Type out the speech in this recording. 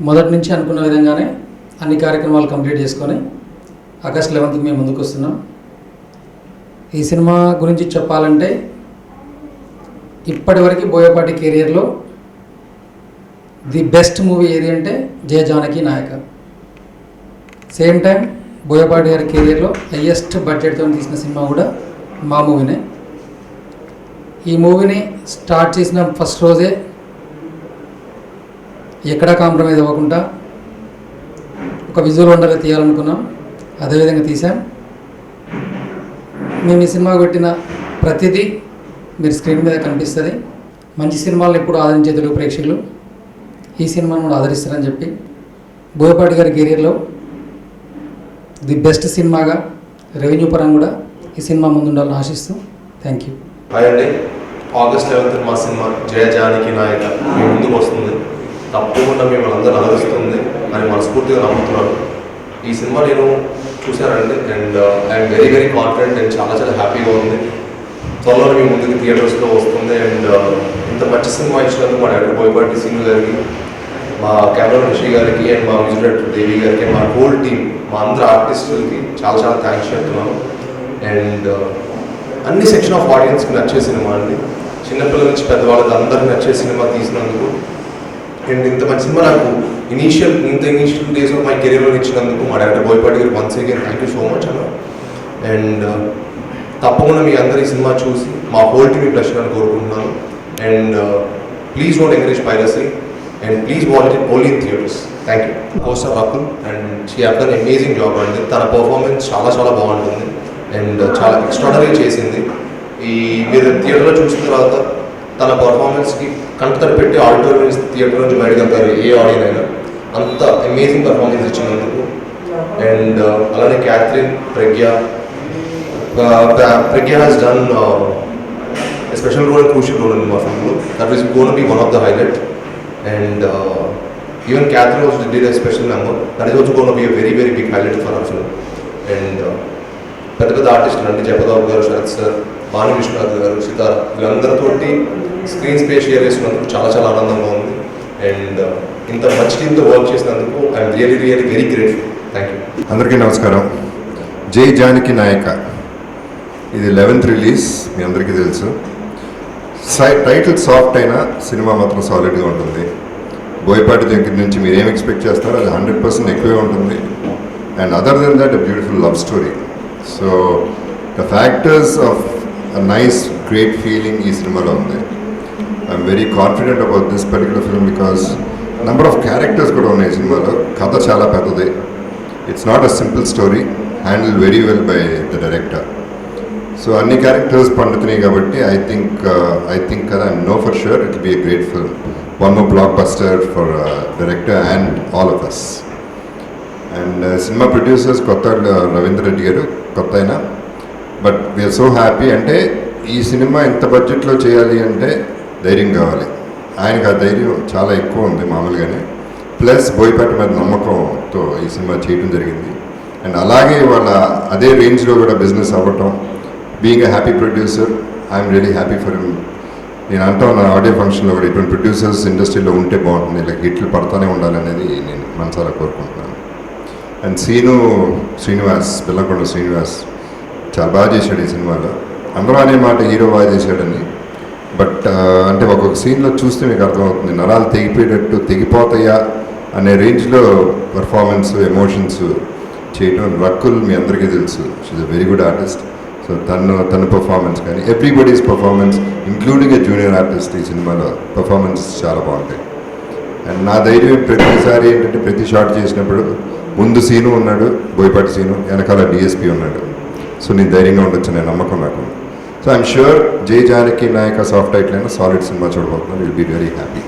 మొదటి నుంచి అనుకున్న విధంగానే అన్ని కార్యక్రమాలు కంప్లీట్ చేసుకొని ఆగస్ట్ 11th మేము ముందుకు వస్తున్నాం. ఈ సినిమా గురించి చెప్పాలంటే ఇప్పటివరకు బోయపాటి కెరియర్లో ది బెస్ట్ మూవీ ఏది అంటే జయ జానకి నాయక. సేమ్ టైం బోయపాటి గారి కెరియర్లో హయ్యెస్ట్ బడ్జెట్తో తీసిన సినిమా కూడా మా మూవీనే. ఈ మూవీని స్టార్ట్ చేసిన ఫస్ట్ రోజే ఎక్కడా కాంప్రమైజ్ అవ్వకుండా ఒక విజువల్ వండర్గా తీయాలనుకున్నాం. అదేవిధంగా తీసాం. మేము ఈ సినిమా పెట్టిన ప్రతిదీ మీరు స్క్రీన్ మీద కనిపిస్తుంది. మంచి సినిమాలను ఎప్పుడు ఆదరించే తెలుగు ప్రేక్షకులు ఈ సినిమాను కూడా ఆదరిస్తారని చెప్పి బోయపాటి గారి కెరీర్లో ది బెస్ట్ సినిమాగా రెవెన్యూ పరంగా కూడా ఈ సినిమా ముందుండాలని ఆశిస్తూ థ్యాంక్ యూ. అండి, ఆగస్ట్ 11th మా సినిమా జయ జానకి నాయక మీ ముందుకు వస్తుంది. తప్పకుండా మిమ్మల్ని అందరూ ఆదరిస్తుంది అని మనస్ఫూర్తిగా నమ్ముతున్నాను. ఈ సినిమా నేను చూశానండి and I'm very very confident and చాలా చాలా హ్యాపీగా ఉంది. త్వరలో మీ ముందుకు థియేటర్స్లో వస్తుంది. అండ్ ఇంత మంచి సినిమా ఇచ్చినందుకు మా డైరెక్టర్ బోయపాటి శ్రీను గారికి, మా కెమెరా రిషి గారికి అండ్ మా మ్యూజిక్ డైరెక్టర్ దేవి గారికి అండ్ మా హోల్ టీమ్, మా అందరు ఆర్టిస్టులకి చాలా చాలా థ్యాంక్స్ చెప్తున్నాను. అండ్ అన్ని సెక్షన్ ఆఫ్ ఆడియన్స్కి నచ్చే సినిమా అండి. చిన్నపిల్లల నుంచి పెద్దవాళ్ళకి అందరికీ నచ్చే సినిమా తీసినందుకు అండ్ ఇంత మంచి సినిమా నాకు ఇనీషియల్ డేస్ ఆఫ్ మై కెరీర్లో ఇచ్చినందుకు మా డైరెక్టర్ బోయపాటి గారు once again thank you so much అన్న. అండ్ తప్పకుండా మీ అందరు ఈ సినిమా చూసి మా హోల్ టీమ్ ప్లస్ అని కోరుకుంటున్నాను. And please don't encourage piracy and please watch it only in theatres. Thank you. Coaster Rakul and she have done amazing job అండి. తన పర్ఫార్మెన్స్ చాలా చాలా బాగుంటుంది అండ్ చాలా ఎక్స్ట్రాడనరీ చేసింది. ఈ మీరు థియేటర్లో చూసిన తర్వాత తన పర్ఫార్మెన్స్కి కంటతడి పెట్టి ఆడిటోరియం థియేటర్ నుంచి బయటకు వెళ్తారు ఏ ఆడియన్ అయినా. అంత అమేజింగ్ పర్ఫార్మెన్స్ ఇచ్చినందుకు. అండ్ అలానే Catherine, Pragya has done special role, crucial role in మా ఫిల్మ్లో. That is gonna be one of the highlight. And even Catherine also did a special number. That is also going to be a very very big highlight for our film. And పెద్ద పెద్ద ఆర్టిస్టులు అంటే జపదాబు గారు, Sarath sir, Bhanu Vishwanath గారు, Sitara, వీళ్ళందరితోటి screen space share చేసినందుకు చాలా చాలా ఆనందంగా ఉంది. అండ్ ఇంత మంచి టీంతో వర్క్ చేసినందుకు I'm really really very grateful. Thank you. అందరికీ నమస్కారం. జై జానకి నాయక ఇది 11th రిలీజ్, మీ అందరికీ తెలుసు. టైటిల్ సాఫ్ట్ అయినా సినిమా మాత్రం సాలిడ్గా ఉంటుంది. బోయపాటి దగ్గర నుంచి మీరు ఏం ఎక్స్పెక్ట్ చేస్తారో అది 100% ఎక్కువే ఉంటుంది. And other then that beautiful love story. So the factors of a nice great feeling ఈ సినిమాలో ఉంది. I'm very confident about this particular film because number of characters కూడా ఉన్నాయి సినిమాలో. కథ చాలా పెద్దది. It's not a simple story, handle very well by the director. So అన్ని క్యారెక్టర్స్ పండుతున్నాయి కాబట్టి ఐ థింక్ కదా I know for sure it will be a great film. One more block buster for director and all of us. And సినిమా producers కొత్త రవీంద్ర రెడ్డి గారు, కొత్త అయినా but we are so happy. అంటే ఈ సినిమా ఇంత బడ్జెట్లో చేయాలి అంటే ధైర్యం కావాలి. ఆయనకు ఆ ధైర్యం చాలా ఎక్కువ ఉంది మామూలుగానే. ప్లస్ బోయపాటి మీద నమ్మకంతో ఈ సినిమా చేయడం జరిగింది. అండ్ అలాగే వాళ్ళ అదే రేంజ్లో కూడా బిజినెస్ అవ్వటం, being a happy producer, I'm really happy for him. నేను అంటాను నా ఆడియో ఫంక్షన్లో కూడా ఇటువంటి ప్రొడ్యూసర్స్ ఇండస్ట్రీలో ఉంటే బాగుంటుంది, ఇలా హిట్లు పడతానే ఉండాలనేది నేను మనసారా కోరుకుంటున్నాను. అండ్ శ్రీనివాస్, బెల్లంకొండ శ్రీనివాస్ చాలా బాగా చేశాడు ఈ సినిమాలో. అందరూ అనే మాట హీరో బాగా చేశాడని, బట్ అంటే ఒక్కొక్క సీన్లో చూస్తే మీకు అర్థమవుతుంది నరాలు తెగిపోయేటట్టు, తెగిపోతాయా అనే రేంజ్లో పర్ఫార్మెన్స్, ఎమోషన్స్ చేయడం. రకుల్ మీ అందరికీ తెలుసు, she's a very good artist. So తన పర్ఫార్మెన్స్ కానీ everybody's performance including a junior artist ఈ సినిమాలో పర్ఫార్మెన్స్ చాలా బాగుంటాయి. అండ్ నా ధైర్యం ప్రతిసారి ఏంటంటే ప్రతి షాట్ చేసినప్పుడు ముందు సీను ఉన్నాడు బోయపాటి సీను, వెనకాల డిఎస్పీ ఉన్నాడు. సో నేను ధైర్యంగా ఉండొచ్చు, నేను నమ్మకం నాకు. So I'm sure Jai Janaki Nayaka soft title అయినా సాలిడ్ సినిమా చూడబోతున్నాను. Will be very happy.